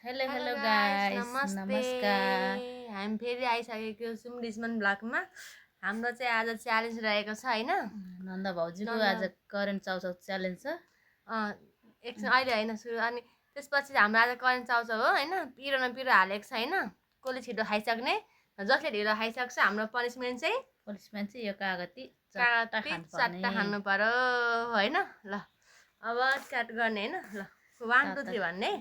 Hello hello hello guys guys नमस्ते। नमस्कार। हामी फेरि आइसकेको छौँ रिजमन ब्लगमा। हाम्रो चाहिँ आज च्यालेन्ज रहेको छ होइन। नन्दा भाउजूको नन्द आज करेन्ट चाउचाउ च्यालेन्ज छ। एकछिन अहिले होइन सुरु अनि त्यसपछि हाम्रो आज करेन्ट चाउचाउ हो होइन। पिरो न पिरो हालेको छ होइन। कसले छिटो खाइसक्ने, जसले ढिलो खाइसक्छ हाम्रो पनिसमेन्ट चाहिँ पनिसमेन्ट चाहिँ यो कागती चट्टा काटी खानुपर्ने। चट्टा खानु पर्यो होइन। ल अब स्टार्ट गर्ने होइन। ल 1 2 3 भन्ने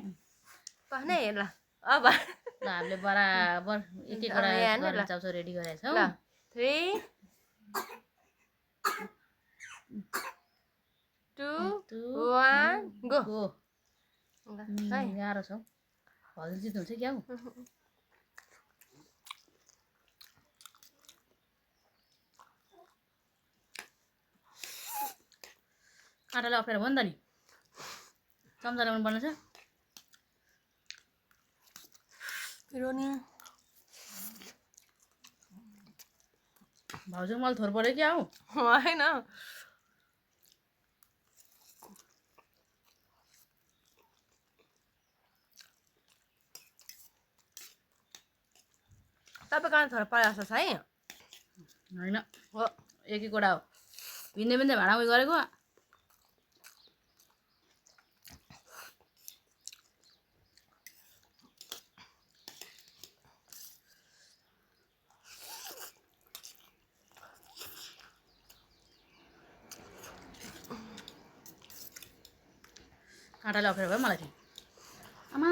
पस्ने ल अब ल हामीले बराबर एक एकवटा यहाँ हेर्नु ल करेन्ट चाउचाउ रेडी गरेका छौँ। ल 3 2 1 गो। गो। है गाह्रो छ हौ। भाउजू जित्नुहुन्छ क्या हौ। काँटाले अप्ठ्यारो भयो नि त नि। चम्चा ल्याउनु पर्ने छ। पिरो नि भाउजू मलाई थोर पऱ्यो क्या हौ। होइन तपाईँ कहाँ थोर परे जस्तो छ है। होइन हो एक एकवटा हो। भिन्दै भिन्दै भाँडा उयो गरेको। काँटाले अप्ठ्यारो भयो मलाई चाहिँ। आमा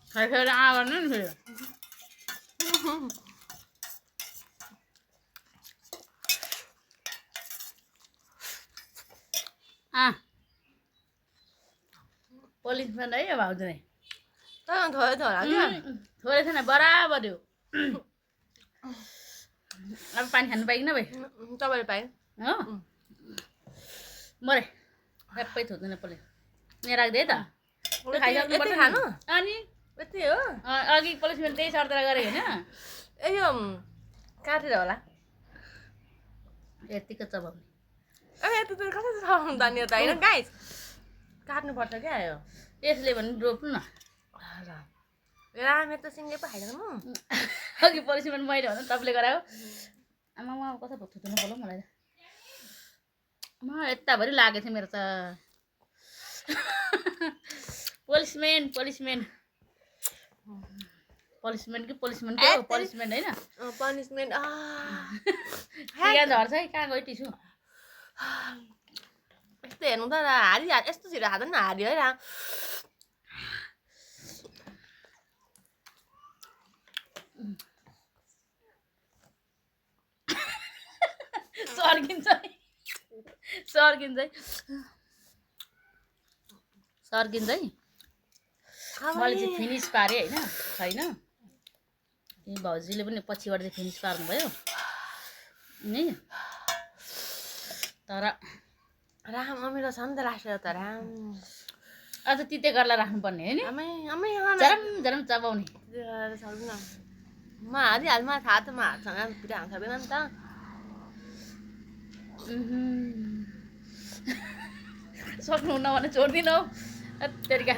खाइखेर गर्ने नि फेरि। पनिसमेन्ट है यो भाउजू नै। तर थोरै थोरै क्या थोरै छैन बराबर हो। अब पानी खानु पाइकिन भाइ तपाईँले पाएँ हो मरे ट्याप्पै थुक्दैन पल्ले यहाँ राख्दै त खाइसक्नु पर्छ यति नि। खानु अनि यति हो। अघि पनिसमेन्ट त्यही सर्तेर गरेको होइन। ए यो काटेर होला। यतिको चबाउने। ए यति त कसरी चलाउनु त नि त होइन गाइस काट्नुपर्छ क्या यो। यसले भने रोप्नु न। रामे त सिङ्गे पो खाइसक्नु। अघि पनिसमेन्ट मैले भन्दा तपाईँले गरायो। आमा कता थुत्नु पर्यो मलाई त। म यताभरि लागेको थियो मेरो त। पनिसमेन्ट पनिसमेन्ट पनिसमेन्ट कि पनिसमेन्ट हो पनिसमेन्ट होइन। पनिसमेन्ट यहाँ झर्छ है कहाँ गयो टिसु। यस्तो हेर्नु त हारी यस्तो छिटो खाँदा नि हारी है। सर्किन्छ है सर्किन्छ है सर्किन्छ है। मैले चाहिँ फिनिस पारेँ होइन छैन। त्यही भाउजूले पनि पछिबाट चाहिँ फिनिस पार्नुभयो नि। तर राम अमिलो छ नि त राखेर त राम अझ तिते गर्ला राख्नुपर्ने हो नि। आमै आमै झरम झरम चबाउने। सक्दिनँ म हालिहाल्छु। मलाई थाहा त म हातसँग पिरो हाल्नु सक्दैन नि त। सक्नुहुन्न भने छोड्दिनँ हौ। तेरिका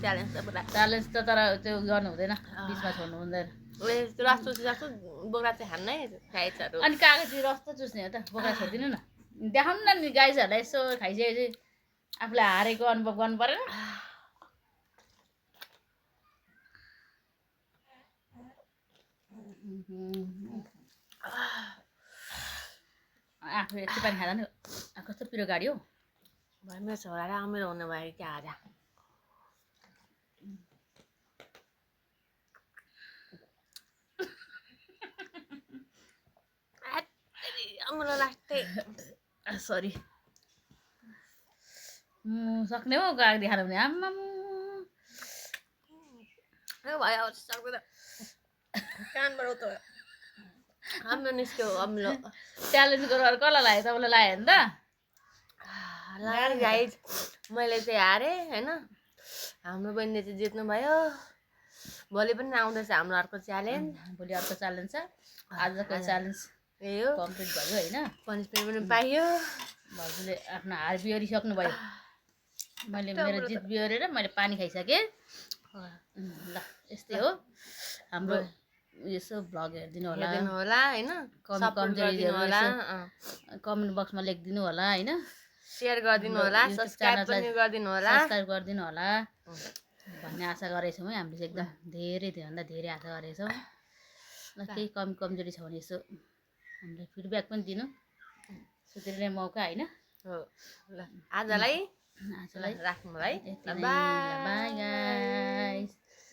च्यालेन्ज त पुरा च्यालेन्ज त तर त्यो गर्नु हुँदैन बिचमा छोड्नु हुँदैन। रस चुसी जस्तो बोक्रा चाहिँ खान्नै खाइसहरू। अनि कागजी रस त चुस्ने हो त बोक्रा छोडिदिनु न। देखाउनु न नि गाइजहरूलाई यसो खाइसकेपछि आफूलाई हारेको अनुभव गर्नु परेन। आफू यति पानी खाँदा नि कस्तो पिरो गाडी हौ। मेरो छोरा र अमिलो हुने भयो क्या आज। अमिलो लाग्थ्यो सरी सक्ने हो गाग देखाएर भने आम्मा भयो सक्दैन कानबाट त हाम्रो निस्क्यो अम्लो च्यालेन्ज गरेर कसलाई लाग्यो तपाईँलाई लाग्यो भने त गाइज मैले चाहिँ हारेँ होइन हाम्रो बहिनीले चाहिँ जित्नु भयो भोलि पनि आउँदैछ हाम्रो अर्को च्यालेन्ज भोलि अर्को च्यालेन्ज छ आजको च्यालेन्ज यही हो कम्प्लिट भयो होइन पनिसमेन्ट पनि पाइयो भाउजूले आफ्नो हार बिहोरिसक्नु भयो मैले मेरो जित बिहोरेर मैले पानी खाइसकेँ ल यस्तै हो हाम्रो यसो भ्लग हेरिदिनु होला होइन कमेन्ट बक्समा लेखिदिनु होला होइन सेयर गरिदिनु होला सब्सक्राइब पनि गरिदिनु होला सब्सक्राइब गरिदिनु होला भन्ने आशा गरेछौँ है हामीले चाहिँ एकदम धेरैभन्दा धेरै आशा गरेछौँ ल केही कमजोरी छ भने यसो हामीलाई फिडब्याक पनि दिनु सुध्रिने मौका होइन हो ल आजलाई राख्नु है राख्नु है बाई